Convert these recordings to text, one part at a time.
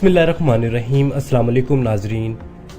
बिस्मिल्लाहिर्रहमानिर्रहीम। अस्सलाम वालेकुम नाजरीन,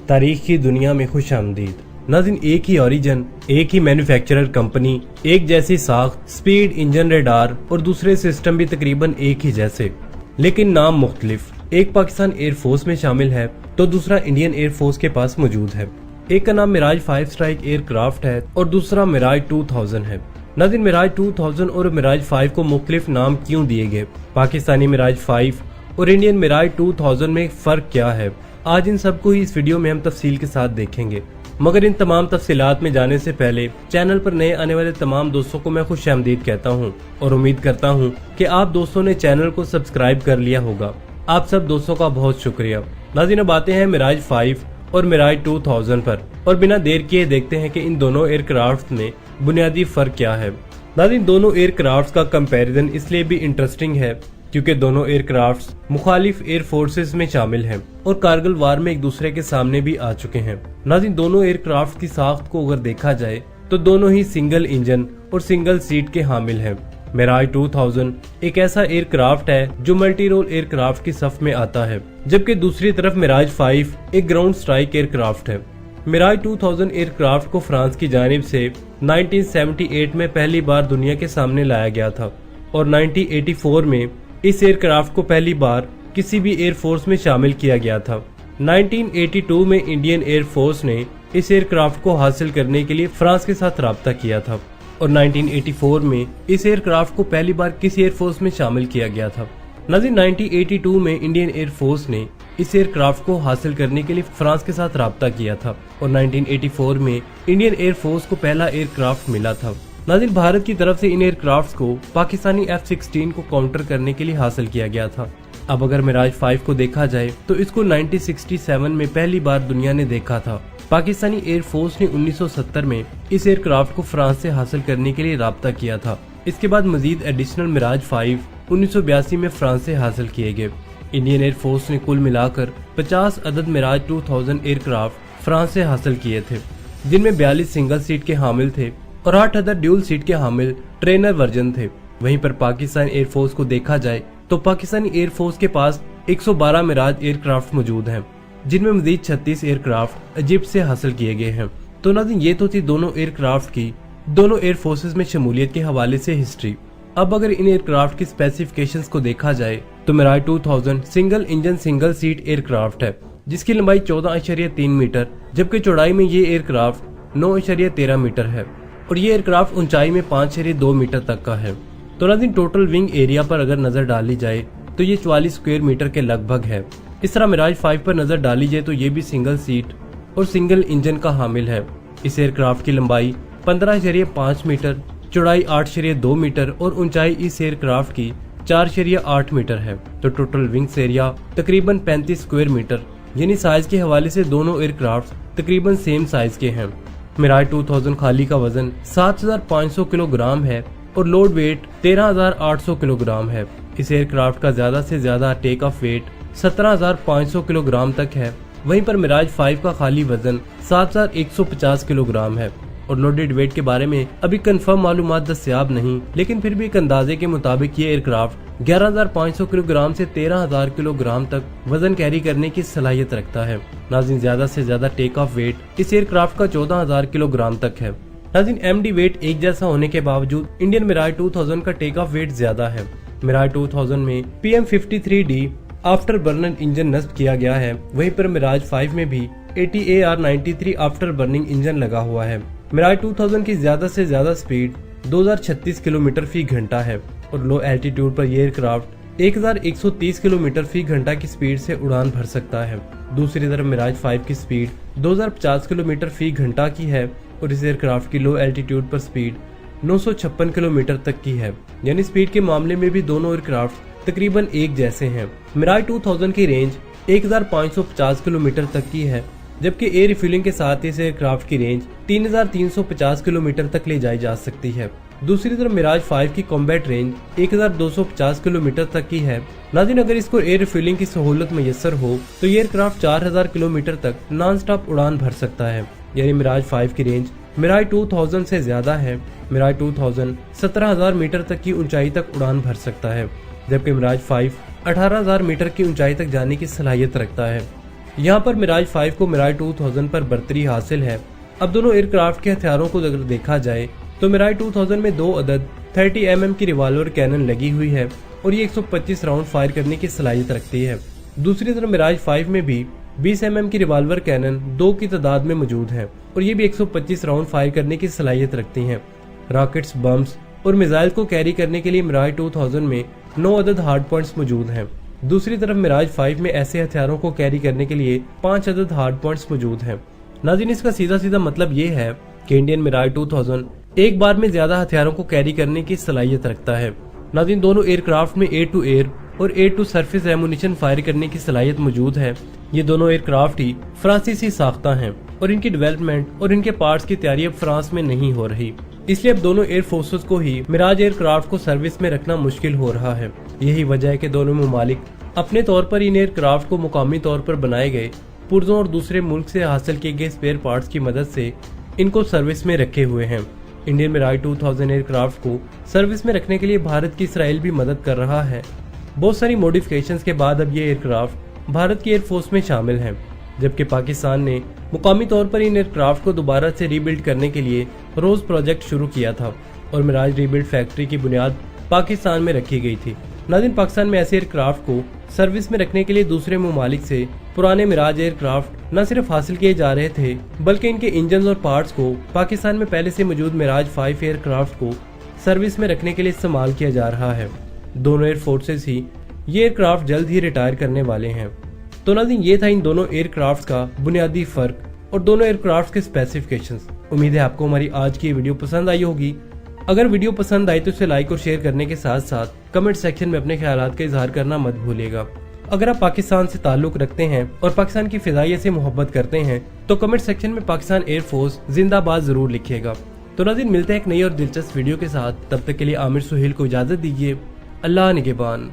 तारीख की दुनिया में खुश आमदीद। नाज़रीन, एक ही ओरिजिन, एक ही मैन्युफैक्चरर कंपनी, एक जैसी साख्त, स्पीड, इंजन, रेडार और दूसरे सिस्टम भी तकरीबन एक ही जैसे, लेकिन नाम मुख्तलिफ। एक पाकिस्तान एयरफोर्स में शामिल है तो दूसरा इंडियन एयरफोर्स के पास मौजूद है। एक का नाम मिराज 5 स्ट्राइक एयरक्राफ्ट है और दूसरा मिराज 2000 है। नाज़रीन, मिराज 2000 और मिराज 5 को मुख्तलिफ नाम क्यों दिए गए, पाकिस्तानी मिराज 5 और इंडियन मिराज 2000 में फर्क क्या है, आज इन सबको ही इस वीडियो में हम तफसील के साथ देखेंगे। मगर इन तमाम तफसीलात में जाने से पहले चैनल पर नए आने वाले तमाम दोस्तों को मैं खुशामदीद कहता हूं और उम्मीद करता हूं कि आप दोस्तों ने चैनल को सब्सक्राइब कर लिया होगा। आप सब दोस्तों का बहुत शुक्रिया। नाज़रीन, अब आते हैं मिराज 5 और मिराज 2000 पर और बिना देर किए देखते हैं कि इन दोनों एयरक्राफ्ट में बुनियादी फर्क क्या है। नाज़रीन, दोनों एयरक्राफ्ट का कंपैरिजन इसलिए भी इंटरेस्टिंग है क्योंकि दोनों एयरक्राफ्ट्स मुखालिफ एयर फोर्सेस में शामिल हैं और कारगिल वार में एक दूसरे के सामने भी आ चुके हैं। नाज़रीन, दोनों एयरक्राफ्ट की साख्त को अगर देखा जाए तो दोनों ही सिंगल इंजन और सिंगल सीट के हामिल हैं। मिराज 2000 एक ऐसा एयरक्राफ्ट है जो मल्टी रोल एयरक्राफ्ट की सफ में आता है, जबकि दूसरी तरफ मिराज 5 एक ग्राउंड स्ट्राइक एयरक्राफ्ट है। मिराज 2000 एयरक्राफ्ट को फ्रांस की जानिब से 1978 में पहली बार दुनिया के सामने लाया गया था और 1984 में इस एयरक्राफ्ट को पहली बार किसी भी एयरफोर्स में शामिल किया गया था। 1982 में इंडियन एयरफोर्स ने इस एयरक्राफ्ट को हासिल करने के लिए फ्रांस के साथ राब्ता किया था और 1984 में इस एयरक्राफ्ट को पहली बार किसी एयरफोर्स में शामिल किया गया था। नाज़रीन, 1982 में इंडियन एयरफोर्स ने इस एयरक्राफ्ट को हासिल करने के लिए फ्रांस के साथ राब्ता किया था और 1984 में इंडियन एयरफोर्स को पहला एयरक्राफ्ट मिला था। नाज़रीन, भारत की तरफ से इन एयरक्राफ्ट्स को पाकिस्तानी F-16 को काउंटर करने के लिए हासिल किया गया था। अब अगर मिराज 5 को देखा जाए तो इसको 1967 में पहली बार दुनिया ने देखा था। पाकिस्तानी एयरफोर्स ने 1970 में इस एयरक्राफ्ट को फ्रांस से हासिल करने के लिए राब्ता किया था। इसके बाद मजीद एडिशनल मिराज 5 1982 में फ्रांस से हासिल किए गए। इंडियन एयरफोर्स ने कुल मिलाकर 50 अदद मिराज 2000 एयरक्राफ्ट फ्रांस से हासिल किए थे, जिनमें 42 सिंगल सीट के हामिल थे और 8 अदद ड्यूल सीट के हामिल ट्रेनर वर्जन थे। वहीं पर पाकिस्तान एयरफोर्स को देखा जाए तो पाकिस्तानी एयरफोर्स के पास 112 मिराज एयरक्राफ्ट मौजूद हैं, जिनमें मजीद 36 एयरक्राफ्ट इजिप्ट से हासिल किए गए हैं। तो नाज़रीन, ये तो थी दोनों एयरक्राफ्ट की दोनों एयरफोर्सेस में शमूलियत के हवाले से हिस्ट्री। अब अगर इन एयरक्राफ्ट की स्पेसिफिकेशंस को देखा जाए तो Mirage 2000 single engine single seat aircraft है, जिसकी लंबाई 14.3 मीटर जबकि चौड़ाई में ये एयरक्राफ्ट 9.13 मीटर है और ये एयरक्राफ्ट ऊंचाई में 5.2 मीटर तक का है। तो नाज़रीन, टोटल विंग एरिया पर अगर नजर डाली जाए तो ये 44 स्क्वायर मीटर के लगभग है। इस तरह मिराज 5 पर नजर डाली जाए तो ये भी सिंगल सीट और सिंगल इंजन का हामिल है। इस एयरक्राफ्ट की लंबाई 15.5 मीटर, चौड़ाई 8.2 मीटर और ऊंचाई इस एयरक्राफ्ट की 4.8 मीटर है। तो टोटल विंग्स एरिया तकरीबन 35 स्क्वायर मीटर, यानी साइज के हवाले से दोनों एयरक्राफ्ट तकरीबन सेम साइज के हैं। मिराज 2000 खाली का वजन 7500 किलोग्राम है और लोड वेट 13800 किलोग्राम है। इस एयरक्राफ्ट का ज्यादा से ज्यादा टेक ऑफ वेट 17500 किलोग्राम तक है। वहीं पर मिराज 5 का खाली वजन 7150 किलोग्राम है और लोडेड वेट के बारे में अभी कंफर्म मालूमात दस्तयाब नहीं, लेकिन फिर भी एक अंदाजे के मुताबिक ये एयरक्राफ्ट 11500 किलोग्राम से 13000 किलोग्राम तक वजन कैरी करने की सलाहियत रखता है। नाज़रीन, ज्यादा से ज्यादा टेक ऑफ वेट इस एयरक्राफ्ट का 14000 किलोग्राम तक है। नाज़रीन, एमडी वेट एक जैसा होने के बावजूद इंडियन मिराज 2000 का टेक ऑफ वेट ज्यादा है। मिराज 2000 में PM53D आफ्टर बर्नर इंजन नस्ब किया गया है, वहीं पर मिराज 5 में भी ATAR-93 आफ्टर बर्निंग इंजन लगा हुआ है। मिराज 2000 की ज्यादा से ज्यादा स्पीड 2036 किलोमीटर फी घंटा है और लो एल्टीट्यूड पर यह एयरक्राफ्ट 1130 किलोमीटर फी घंटा की स्पीड से उड़ान भर सकता है। दूसरी तरफ मिराज 5 की स्पीड 2050 किलोमीटर फी घंटा की है और इस एयरक्राफ्ट की लो एल्टीट्यूड पर स्पीड 956 किलोमीटर तक की है, यानी स्पीड के मामले में भी दोनों एयरक्राफ्ट तकरीबन एक जैसे हैं। मिराज 2000 की रेंज 1550 किलोमीटर तक की है, जबकि एयर रिफ्यूलिंग के साथ इस एयरक्राफ्ट की रेंज 3350 किलोमीटर तक ले जाई जा सकती है। दूसरी तरफ मिराज 5 की कॉम्बैट रेंज 1250 किलोमीटर तक की है। नाज़रीन, अगर इसको एयर रिफ्यूलिंग की सहूलत मैसर हो तो ये एयरक्राफ्ट 4000 किलोमीटर तक नॉन स्टॉप उड़ान भर सकता है, यानी मिराज 5 की रेंज मिराज 2000 से ज्यादा है। मिराज 2000 17,000 मीटर तक की ऊंचाई तक उड़ान भर सकता है, जबकि मिराज 5 18,000 मीटर की ऊंचाई तक जाने की सलाहियत रखता है। यहाँ पर मिराज 5 को मिराज 2000 पर बर्तरी हासिल है। अब दोनों एयरक्राफ्ट के हथियारों को अगर देखा जाए तो मिराज 2000 में 2 अदद 30 mm की रिवॉल्वर कैनन लगी हुई है और ये 125 राउंड फायर करने की सलाहियत रखती है। दूसरी तरफ मिराज 5 में भी 20 mm की रिवॉल्वर कैनन 2 की तादाद में मौजूद है और ये भी 125 राउंड फायर करने की सलाहियत रखती हैं। रॉकेट्स, बम्स और मिसाइल को कैरी करने के लिए मिराज 2000 में 9 अदद हार्ड पॉइंट्स मौजूद हैं। दूसरी तरफ मिराज 5 में ऐसे हथियारों को कैरी करने के लिए 5 अदद हार्ड पॉइंट्स मौजूद हैं। नाज़रीन, इसका सीधा सीधा मतलब ये है कि इंडियन मिराज 2000 एक बार में ज्यादा हथियारों को कैरी करने की सलाहियत रखता है। नाज़रीन, दोनों एयरक्राफ्ट में एयर टू एयर और air to surface ammunition fire करने की सलाहियत मौजूद है। ये दोनों एयरक्राफ्ट ही फ्रांसीसी साख्ता हैं और इनकी डेवलपमेंट और इनके पार्ट्स की तैयारी अब फ्रांस में नहीं हो रही, इसलिए अब दोनों एयर फोर्सेस को ही मिराज एयरक्राफ्ट को सर्विस में रखना मुश्किल हो रहा है। यही वजह है कि दोनों ममालिक अपने तौर पर इन एयरक्राफ्ट को मुकामी तौर पर बनाए गए पुर्जों और दूसरे मुल्क से हासिल किए गए स्पेयर पार्ट्स की मदद से इनको सर्विस में रखे हुए हैं। इंडियन मिराज 2000 एयरक्राफ्ट को सर्विस में रखने के लिए भारत की इसराइल भी मदद कर रहा है। बहुत सारी मॉडिफिकेशंस के बाद अब ये एयरक्राफ्ट भारत की एयरफोर्स में शामिल हैं, जबकि पाकिस्तान ने मुकामी तौर पर इन एयरक्राफ्ट को दोबारा से रीबिल्ड करने के लिए रोज प्रोजेक्ट शुरू किया था और मिराज रीबिल्ड फैक्ट्री की बुनियाद पाकिस्तान में रखी गई थी। नाज़रीन, पाकिस्तान में ऐसे एयरक्राफ्ट को सर्विस में रखने के लिए दूसरे ममालिक से पुराने मिराज एयरक्राफ्ट न सिर्फ हासिल किए जा रहे थे, बल्कि इनके इंजन और पार्ट्स को पाकिस्तान में पहले से मौजूद मिराज 5 एयरक्राफ्ट को सर्विस में रखने के लिए इस्तेमाल किया जा रहा है। दोनों एयर फोर्सेस ही ये एयरक्राफ्ट जल्द ही रिटायर करने वाले हैं। तो नाज़रीन, ये था इन दोनों एयरक्राफ्ट का बुनियादी फर्क और दोनों एयरक्राफ्ट के स्पेसिफिकेशंस। उम्मीद है आपको हमारी आज की वीडियो पसंद आई होगी। अगर वीडियो पसंद आई तो इसे लाइक और शेयर करने के साथ साथ कमेंट सेक्शन में अपने ख्यालात का इजहार करना मत भूलिएगा। अगर आप पाकिस्तान से ताल्लुक रखते हैं और पाकिस्तान की फिजाइया से मोहब्बत करते हैं तो कमेंट सेक्शन में पाकिस्तान एयरफोर्स जिंदाबाद जरूर लिखिएगा। तो नाज़रीन, मिलते हैं एक नई और दिलचस्प वीडियो के साथ। तब तक के लिए आमिर सुहेल को इजाजत दीजिए। अल्लाह निगहबान।